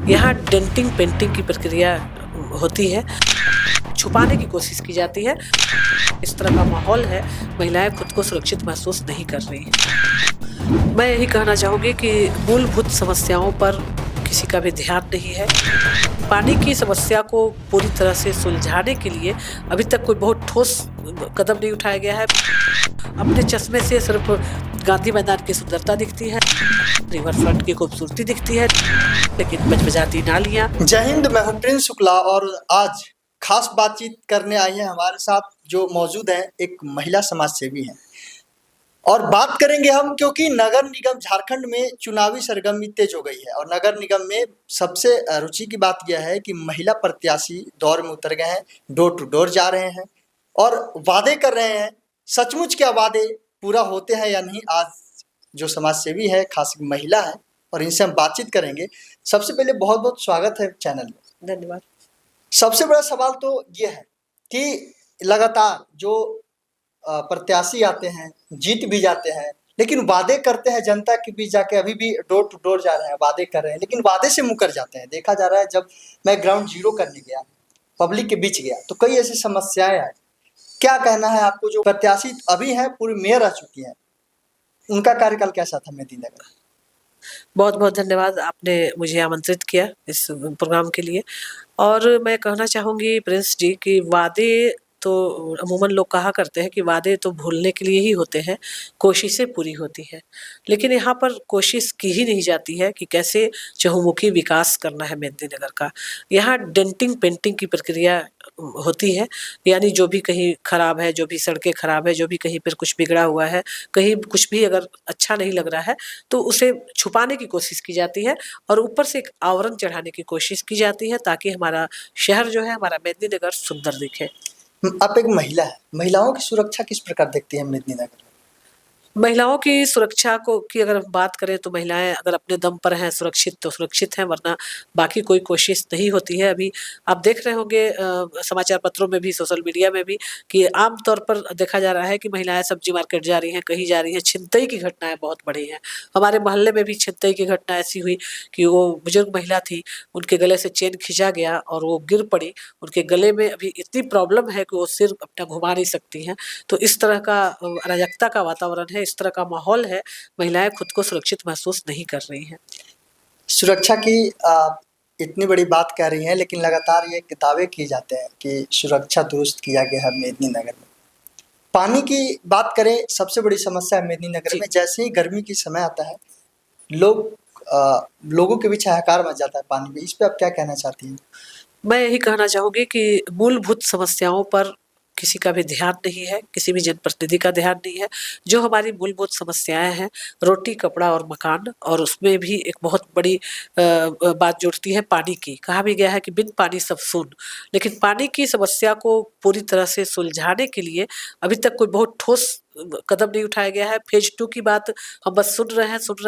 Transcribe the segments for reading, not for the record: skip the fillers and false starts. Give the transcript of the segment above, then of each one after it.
यहाँ denting painting की प्रक्रिया होती है, छुपाने की कोशिश की जाती है। इस तरह का माहौल है, महिलाएं खुद को सुरक्षित महसूस नहीं कर रही हैं। मैं यही कहना चाहूँगी कि मूलभूत समस्याओं पर किसी का भी ध्यान नहीं है। पानी की समस्या को पूरी तरह से सुलझाने के लिए अभी तक कोई बहुत ठोस कदम नहीं उठाया गया है। अपने चश्मे से सिर्फ गांधी मैदान की सुंदरता दिखती है, रिवर फ्रंट की खूबसूरती दिखती है, लेकिन बजबजाती नालियाँ। जय हिंद, मैं हूं प्रिंस शुक्ला और आज खास बातचीत करने आई है हमारे साथ जो मौजूद है एक महिला समाज सेवी हैं और बात करेंगे हम क्योंकि नगर निगम झारखंड में चुनावी सरगर्मी तेज हो गई है और नगर निगम में सबसे रुचि की बात यह है कि महिला प्रत्याशी दौर में उतर गए हैं, डोर टू डोर जा रहे हैं और वादे कर रहे हैं। सचमुच क्या वादे पूरा होते हैं या नहीं, आज जो समाज सेवी है खास महिला है और इनसे हम बातचीत करेंगे। सबसे पहले बहुत बहुत स्वागत है चैनल में। धन्यवाद। सबसे बड़ा सवाल तो ये है कि लगातार जो प्रत्याशी आते हैं, जीत भी जाते हैं, लेकिन वादे करते हैं जनता के बीच जाके, अभी भी डोर टू डोर जा रहे हैं, वादे कर रहे हैं, लेकिन वादे से मुकर जाते हैं। देखा जा रहा है, जब मैं ग्राउंड जीरो करने गया, पब्लिक के बीच गया, तो कई ऐसी समस्याएं आई। क्या कहना है आपको, जो प्रत्याशी अभी हैं, पूरी मेयर आ चुकी हैं, उनका कार्यकाल कैसा था मेदिनीनगर? बहुत बहुत धन्यवाद, आपने मुझे आमंत्रित किया इस प्रोग्राम के लिए। और मैं कहना चाहूँगी प्रिंस जी कि वादे तो अमूमन लोग कहा करते हैं कि वादे तो भूलने के लिए ही होते हैं, कोशिशें पूरी होती हैं। लेकिन यहाँ पर कोशिश की ही नहीं जाती है कि कैसे चहुमुखी विकास करना है मेदिनीनगर का। यहाँ डेंटिंग पेंटिंग की प्रक्रिया होती है, यानी जो भी कहीं खराब है, जो भी सड़कें खराब है, जो भी कहीं पर कुछ बिगड़ा हुआ है, कहीं कुछ भी अगर अच्छा नहीं लग रहा है तो उसे छुपाने की कोशिश की जाती है और ऊपर से एक आवरण चढ़ाने की कोशिश की जाती है ताकि हमारा शहर जो है, हमारा मेदिनीनगर सुंदर दिखे। आप एक महिला है, महिलाओं की सुरक्षा किस प्रकार देखती है मेदिनीनगर में? महिलाओं की सुरक्षा को की अगर हम बात करें तो महिलाएं अगर अपने दम पर हैं सुरक्षित तो सुरक्षित हैं, वरना बाकी कोई कोशिश नहीं होती है। अभी आप देख रहे होंगे समाचार पत्रों में भी, सोशल मीडिया में भी, कि आम तौर पर देखा जा रहा है कि महिलाएं सब्जी मार्केट जा रही हैं, कहीं जा रही हैं, छिनतई की घटनाएं बहुत बढ़ी हैं। हमारे मोहल्ले में भी छिनतई की घटना ऐसी हुई कि वो बुजुर्ग महिला थी, उनके गले से चेन खिंचा गया और वो गिर पड़ी। उनके गले में अभी इतनी प्रॉब्लम है कि वो सिर अपना घुमा नहीं सकती हैं। तो इस तरह का अराजकता का वातावरण है, इस तरह का माहौल है, महिलाएं खुद को सुरक्षित महसूस नहीं कर रही हैं। सुरक्षा की इतनी बड़ी बात कह रही हैं, लेकिन लगातार ये दावे किए जाते हैं कि सुरक्षा दुरुस्त किया गया है मेदिनीनगर में। पानी की बात करें, सबसे बड़ी समस्या है मेदिनीनगर में। जैसे ही गर्मी की समय आता है, लोगों के बीच हाहाकार मच जाता है पानी में। इस पे आप क्या कहना चाहती हैं? मैं यही कहना चाहूँगी कि मूलभूत समस्याओं पर किसी का भी ध्यान नहीं है, किसी भी जनप्रतिनिधि का ध्यान नहीं है। जो हमारी मूलभूत समस्याएँ हैं, रोटी, कपड़ा और मकान, और उसमें भी एक बहुत बड़ी बात जुड़ती है पानी की। कहा भी गया है कि बिन पानी सब सून। लेकिन पानी की समस्या को पूरी तरह से सुलझाने के लिए अभी तक कोई बहुत ठोस कदम नहीं उठाया गया है। फ़ेज़ 2 की बात हम बस सुन रहे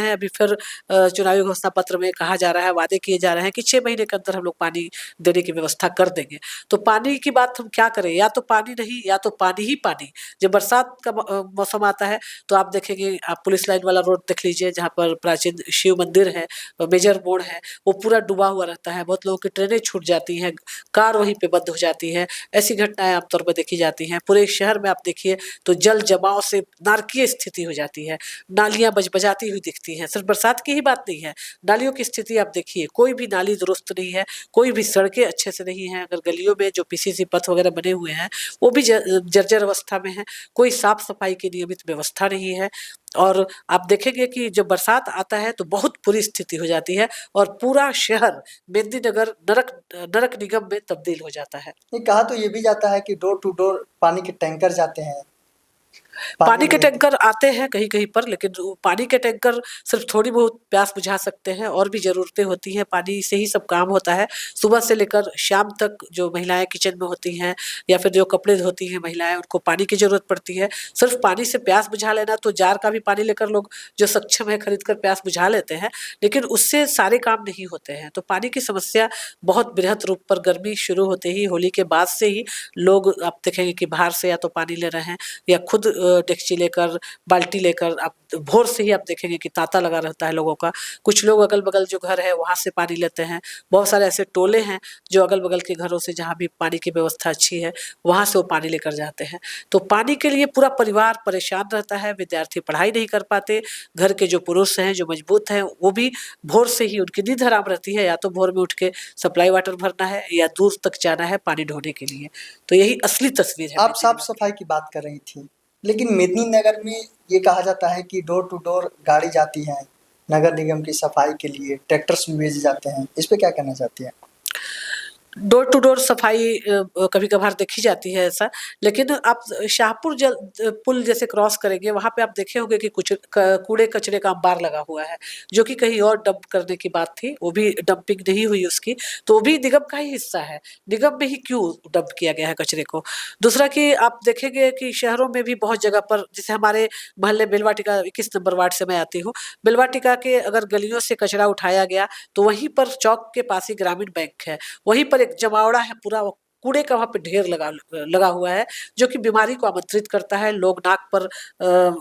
हैं। अभी फिर चुनावी घोषणा पत्र में कहा जा रहा है, वादे किए जा रहे हैं कि 6 महीने के अंदर हम लोग पानी देने की व्यवस्था कर देंगे। तो पानी की बात हम क्या करें? या तो पानी नहीं, या तो पानी ही पानी। जब बरसात का मौसम आता है तो आप देखेंगे, आप पुलिस लाइन वाला रोड देख लीजिए, जहाँ पर प्राचीन शिव मंदिर है, मेजर मोड़ है, वो पूरा डूबा हुआ रहता है। बहुत लोगों की ट्रेनें छूट जाती हैं, कार वहीं पे बंद हो जाती है। ऐसी घटनाएँ आम तौर पर देखी जाती हैं। पूरे शहर में आप देखिए तो जल जमाव से नारकीय स्थिति हो जाती है। नालियाँ बजबजाती हुई दिखती हैं। सिर्फ बरसात की ही बात नहीं है, नालियों की स्थिति आप देखिए, कोई भी नाली दुरुस्त नहीं है, कोई भी सड़कें अच्छे से नहीं हैं। अगर गलियों में जो पीसीसी पथ वगैरह बने हुए हैं, वो भी जर्जर अवस्था में हैं। कोई साफ-सफाई की नियमित व्यवस्था नहीं है और आप देखेंगे कि जब बरसात आता है तो बहुत बुरी स्थिति हो जाती है और पूरा शहर मेदिनीनगर नरक निगम में तब्दील हो जाता है। ये कहा तो ये भी जाता है कि डोर टू डोर पानी के टैंकर जाते हैं। पानी के टैंकर आते हैं कहीं-कहीं पर, लेकिन वो पानी के टैंकर सिर्फ थोड़ी बहुत प्यास बुझा सकते हैं, और भी ज़रूरतें होती हैं। पानी से ही सब काम होता है। सुबह से लेकर शाम तक जो महिलाएँ किचन में होती हैं या फिर जो कपड़े धोती हैं महिलाएँ, उनको पानी की ज़रूरत पड़ती है। सिर्फ पानी से प्यास बुझा लेना, तो जार का भी पानी लेकर लोग जो सक्षम है खरीद कर प्यास बुझा लेते हैं, लेकिन उससे सारे काम नहीं होते हैं। तो पानी की समस्या बहुत बृहत रूप पर गर्मी शुरू होते ही, होली के बाद से ही लोग आप देखेंगे कि बाहर से या तो पानी ले रहे हैं या खुद डेगची लेकर, बाल्टी लेकर, आप भोर से ही आप देखेंगे कि तांता लगा रहता है लोगों का। कुछ लोग अगल-बगल जो घर है वहाँ से पानी लेते हैं। बहुत सारे ऐसे टोले हैं जो अगल-बगल के घरों से, जहाँ भी पानी की व्यवस्था अच्छी है, वहाँ से वो पानी लेकर जाते हैं। तो पानी के लिए पूरा परिवार परेशान रहता है, विद्यार्थी पढ़ाई नहीं कर पाते, घर के जो पुरुष हैं, जो मजबूत हैं, वो भी भोर से ही उनकी नींद हराम रहती है, या तो भोर में उठ के सप्लाई वाटर भरना है या दूर तक जाना है पानी ढोने के लिए। तो यही असली तस्वीर है आप मेदिनीनगर की। साफ-सफाई की बात कर रही थी, लेकिन मेदिनीनगर में ये कहा जाता है कि डोर टू डोर गाड़ी जाती है, नगर निगम की सफाई के लिए ट्रैक्टर्स भी भेजे जाते हैं। इस पे क्या कहना चाहती हैं? डोर टू डोर सफाई कभी-कभार देखी जाती है ऐसा, लेकिन आप शाहपुर पुल जैसे क्रॉस करेंगे, वहाँ पे आप देखे होंगे कि कुछ कूड़े-कचरे का अंबार लगा हुआ है, जो कि कहीं और डंप करने की बात थी, वो भी डंपिंग नहीं हुई उसकी, तो वो भी निगम का ही हिस्सा है। निगम में ही क्यों डंप किया गया है कचरे को? दूसरा कि आप देखेंगे कि शहरों में भी बहुत जगह पर, जैसे हमारे मोहल्ले बेलवाटिका 21 नंबर वार्ड से मैं आती हूँ, बेलवाटिका के अगर गलियों से कचरा उठाया गया, तो वहीं पर चौक के पास ही ग्रामीण बैंक है। वहीं पर एक जमावड़ा है पूरा, वो कूड़े का वहाँ पे ढेर लगा हुआ है, जो कि बीमारी को आमंत्रित करता है। लोग नाक पर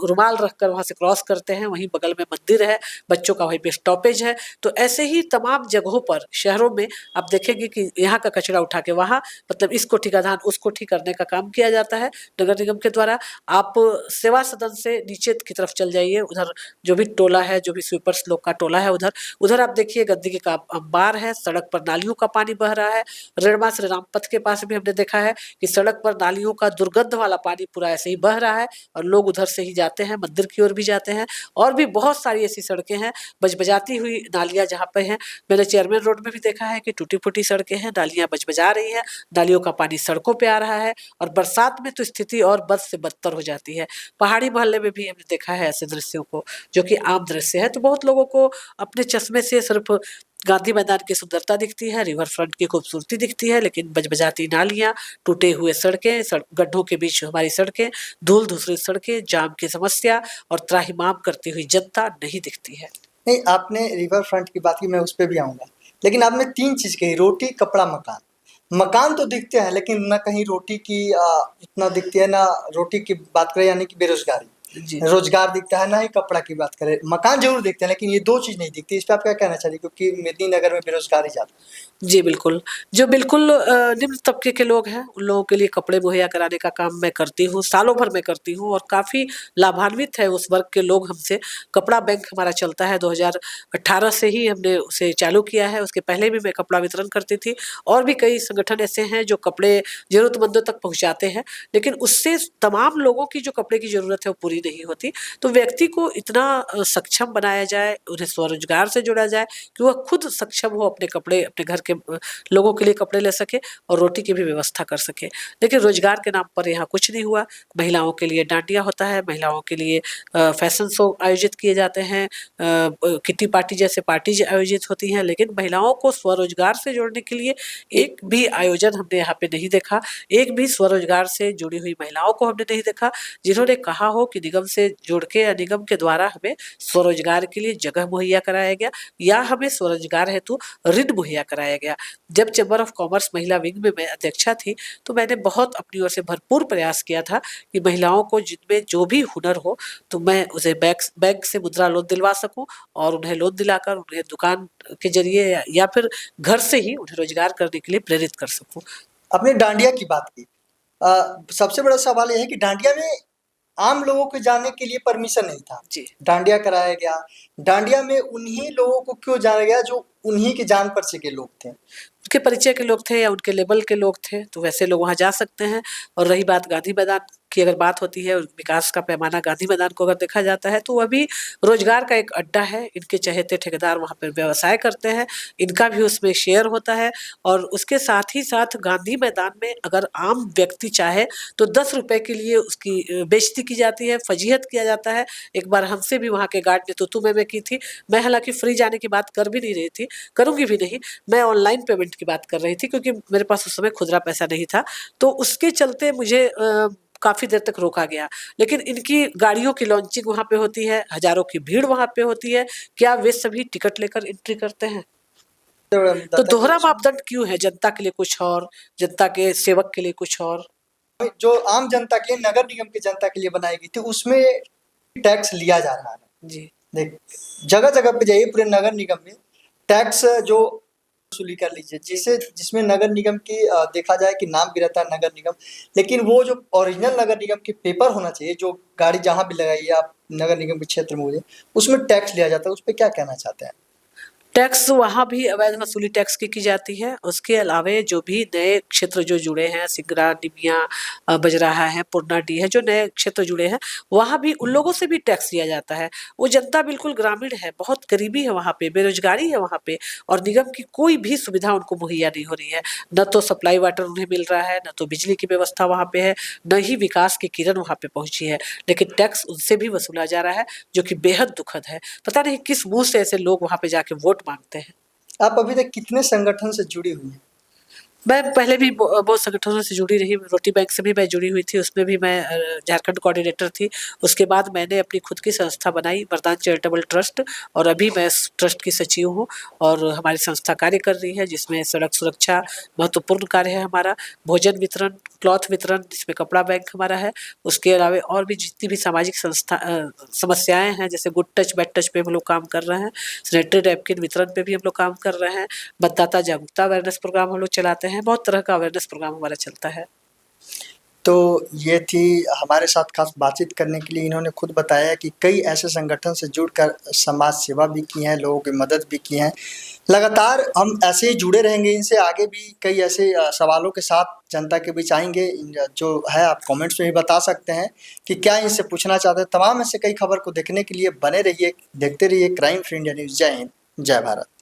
रुमाल रखकर वहाँ से क्रॉस करते हैं, वहीं बगल में मंदिर है, बच्चों का वहीं पे स्टॉपेज है। तो ऐसे ही तमाम जगहों पर शहरों में आप देखेंगे कि यहाँ का कचरा उठा के वहाँ, मतलब इस कोठी का धान उस कोठी करने का काम किया जाता है नगर निगम के द्वारा। आप सेवा सदन से नीचे की तरफ चल जाइए, उधर जो भी टोला है, जो भी स्वीपर्स लोग का टोला है, उधर उधर आप देखिए गंदगी का अंबार है, सड़क पर नालियों का पानी बह रहा है। रेणमा श्री राम पथ के पास भी हमने देखा है कि सड़क पर नालियों का दुर्गंध वाला पानी पूरा ऐसे ही बह रहा है, और लोग उधर से ही जाते हैं, मंदिर की ओर भी जाते हैं। और भी बहुत सारी ऐसी सड़कें हैं, बजबजाती हुई नालियाँ जहाँ पे हैं। मैंने चेयरमैन रोड में भी देखा है कि टूटी-फूटी सड़कें हैं, नालियाँ बजबजा रही हैं, नालियों का पानी सड़कों पे आ रहा है, और बरसात में तो स्थिति और बद से बदतर हो जाती है। पहाड़ी मोहल्ले में भी हमने देखा है ऐसे दृश्यों को, जो कि आम दृश्य है। तो बहुत लोगों को अपने चश्मे से सिर्फ गांधी मैदान की सुंदरता दिखती है, रिवर फ्रंट की खूबसूरती दिखती है, लेकिन बजबजाती नालियाँ, टूटे हुए सड़कें, गड्ढों के बीच हमारी सड़कें, धूल-धूसरी सड़कें, जाम की समस्या और त्राहिमाम करती हुई जनता नहीं दिखती है। नहीं, आपने रिवर फ्रंट की बात की, मैं उस पे भी आऊँगा। लेकिन आपने 3 चीज़ कही, रोटी, कपड़ा, मकान। मकान तो दिखते हैं, लेकिन ना कहीं रोटी की इतना दिखती है, ना रोटी की बात करें यानी कि बेरोज़गारी। जी। रोज़गार दिखता है, ना ही कपड़ा की बात करें। मकान ज़रूर दिखते हैं, लेकिन ये 2 चीज़ नहीं दिखती। इस पे आप क्या कहना चाहिए? क्योंकि मेदिनीनगर में बेरोज़गारी ज़्यादा है। जी, बिल्कुल। जो बिल्कुल निम्न तबके के लोग हैं, उन लोगों के लिए कपड़े मुहैया कराने का काम मैं करती हूँ, सालों भर मैं करती हूँ, और काफ़ी लाभान्वित है उस वर्ग के लोग हमसे। कपड़ा बैंक हमारा चलता है, 2018 से ही हमने उसे चालू किया है, उसके पहले भी मैं कपड़ा वितरण करती थी। और भी कई संगठन ऐसे हैं जो कपड़े ज़रूरतमंदों तक पहुँचाते हैं, लेकिन उससे तमाम लोगों की जो कपड़े की ज़रूरत है, वो पूरी नहीं होती। तो व्यक्ति को इतना सक्षम बनाया जाए, उन्हें स्वरोज़गार से जोड़ा जाए कि वह खुद सक्षम हो, अपने कपड़े अपने घर के लोगों के लिए कपड़े ले सके और रोटी की भी व्यवस्था कर सके। लेकिन रोज़गार के नाम पर यहाँ कुछ नहीं हुआ। महिलाओं के लिए डांडिया होता है, महिलाओं के लिए फैशन शो आयोजित किए जाते हैं, किट्टी पार्टी जैसे पार्टीज़ आयोजित होती हैं, लेकिन महिलाओं को स्वरोज़गार से जोड़ने के लिए एक भी आयोजन हमने यहाँ पे नहीं देखा। एक भी स्वरोज़गार से जुड़ी हुई महिलाओं को हमने नहीं देखा, जिन्होंने कहा हो कि निगम से जुड़ के या निगम के द्वारा हमें स्वरोज़गार के लिए जगह मुहैया कराया गया, या हमें स्वरोज़गार हेतु ऋण मुहैया कराया गया। जब चैम्बर ऑफ कॉमर्स महिला विंग में मैं अध्यक्षा थी, तो मैंने बहुत अपनी ओर से भरपूर प्रयास किया था कि महिलाओं को जिनमें जो भी हुनर हो, तो मैं उसे बैंक से मुद्रा लोन दिलवा सकूँ, और उन्हें लोन दिलाकर उन्हें दुकान के ज़रिए या फिर घर से ही उन्हें रोज़गार करने के लिए प्रेरित कर सकूँ। आपने डांडिया की बात की। सबसे बड़ा सवाल ये है कि डांडिया में आम लोगों के जाने के लिए परमिशन नहीं था। जी। डांडिया कराया गया। डांडिया में उन्हीं लोगों को क्यों जाना गया जो उन्हीं के जान परिचय के लोग थे? उनके परिचय के लोग थे या उनके लेवल के लोग थे, तो वैसे लोग वहाँ जा सकते हैं। और रही बात गांधी मैदान की, अगर बात होती है विकास का पैमाना गांधी मैदान को अगर देखा जाता है, तो वह भी रोजगार का एक अड्डा है। इनके चहेते ठेकेदार वहाँ पर व्यवसाय करते हैं, इनका भी उसमें शेयर होता है। और उसके साथ ही साथ गांधी मैदान में अगर आम व्यक्ति चाहे तो 10 रुपए के लिए उसकी बेइज्जती की जाती है, फजीहत किया जाता है। एक बार हमसे भी वहाँ के गार्ड ने तू-तू मैं की थी। मैं हालाँकि फ्री जाने की बात कर भी नहीं रही थी, करूँगी भी नहीं। मैं ऑनलाइन पेमेंट की बात कर रही थी, क्योंकि मेरे पास उस समय खुदरा पैसा नहीं था। तो उसके चलते मुझे काफ़ी देर तक रोका गया। लेकिन इनकी गाड़ियों की लॉन्चिंग वहाँ पे होती है, हज़ारों की भीड़ वहाँ पे होती है। क्या वे सभी टिकट लेकर एंट्री करते हैं? तो दोहरा मापदंड क्यों है? जनता के लिए कुछ और, जनता के सेवक के लिए कुछ और। जो आम जनता के लिए, नगर निगम की जनता के लिए बनाई गई थी, उसमें टैक्स लिया जा रहा है। जी। देख, जगह-जगह पे जाइए पूरे नगर निगम में टैक्स जो वसूली कर लीजिए, जिसमें नगर निगम की देखा जाए कि नाम भी रहता है नगर निगम, लेकिन वो जो ओरिजिनल नगर निगम के पेपर होना चाहिए, जो गाड़ी जहाँ भी लगाइए आप नगर निगम के क्षेत्र में मुझे, उसमें टैक्स लिया जाता है। उस पे क्या कहना चाहते हैं? टैक्स वहाँ भी अवैध वसूली टैक्स की जाती है। उसके अलावे जो भी नए क्षेत्र जो जुड़े हैं, सिगरा, निमिया, बजराहा है, पुरनाडीह है, जो नए क्षेत्र जुड़े हैं, वहाँ भी उन लोगों से भी टैक्स लिया जाता है। वो जनता बिल्कुल ग्रामीण है, बहुत गरीबी है वहाँ पे, बेरोजगारी है वहाँ पे, और निगम की कोई भी सुविधा उनको मुहैया नहीं हो रही है। न तो सप्लाई वाटर उन्हें मिल रहा है, न तो बिजली की व्यवस्था वहाँ पे है, न ही विकास की किरण वहाँ पे पहुँची है। लेकिन टैक्स उनसे भी वसूला जा रहा है, जो कि बेहद दुखद है। पता नहीं किस मुँह से ऐसे लोग वहाँ पे जाके वोट मांगते हैं। आप अभी तक कितने संगठन से जुड़ी हुई हैं? मैं पहले भी बहुत संगठनों से जुड़ी रही, रोटी बैंक से भी मैं जुड़ी हुई थी, उसमें भी मैं झारखंड कोऑर्डिनेटर थी। उसके बाद मैंने अपनी खुद की संस्था बनाई, वरदान चैरिटेबल ट्रस्ट, और अभी मैं इस ट्रस्ट की सचिव हूँ। और हमारी संस्था कार्य कर रही है, जिसमें सड़क सुरक्षा महत्वपूर्ण कार्य है हमारा, भोजन वितरण, क्लॉथ वितरण, जिसमें कपड़ा बैंक हमारा है। उसके अलावा और भी जितनी भी सामाजिक समस्याएं हैं, जैसे गुड टच बैड टच पे हम लोग काम कर रहे हैं, सैनिटरी नैपकिन वितरण पे भी हम लोग काम कर रहे हैं, मतदाता जागरूकता अवेयरनेस प्रोग्राम हम लोग चलाते हैं, बहुत तरह का अवेयरनेस प्रोग्राम हमारा चलता है। तो ये थी हमारे साथ खास बातचीत करने के लिए। इन्होंने खुद बताया कि कई ऐसे संगठन से जुड़कर समाज सेवा भी की है, लोगों की मदद भी की है। लगातार हम ऐसे ही जुड़े रहेंगे इनसे, आगे भी कई ऐसे सवालों के साथ जनता के बीच आएंगे। जो है आप कमेंट्स में भी बता सकते हैं कि क्या इनसे पूछना चाहते हैं। तमाम ऐसे कई खबर को देखने के लिए बने रहिए, देखते रहिए क्राइम फ्री इंडिया न्यूज़। जय हिंद, जय भारत।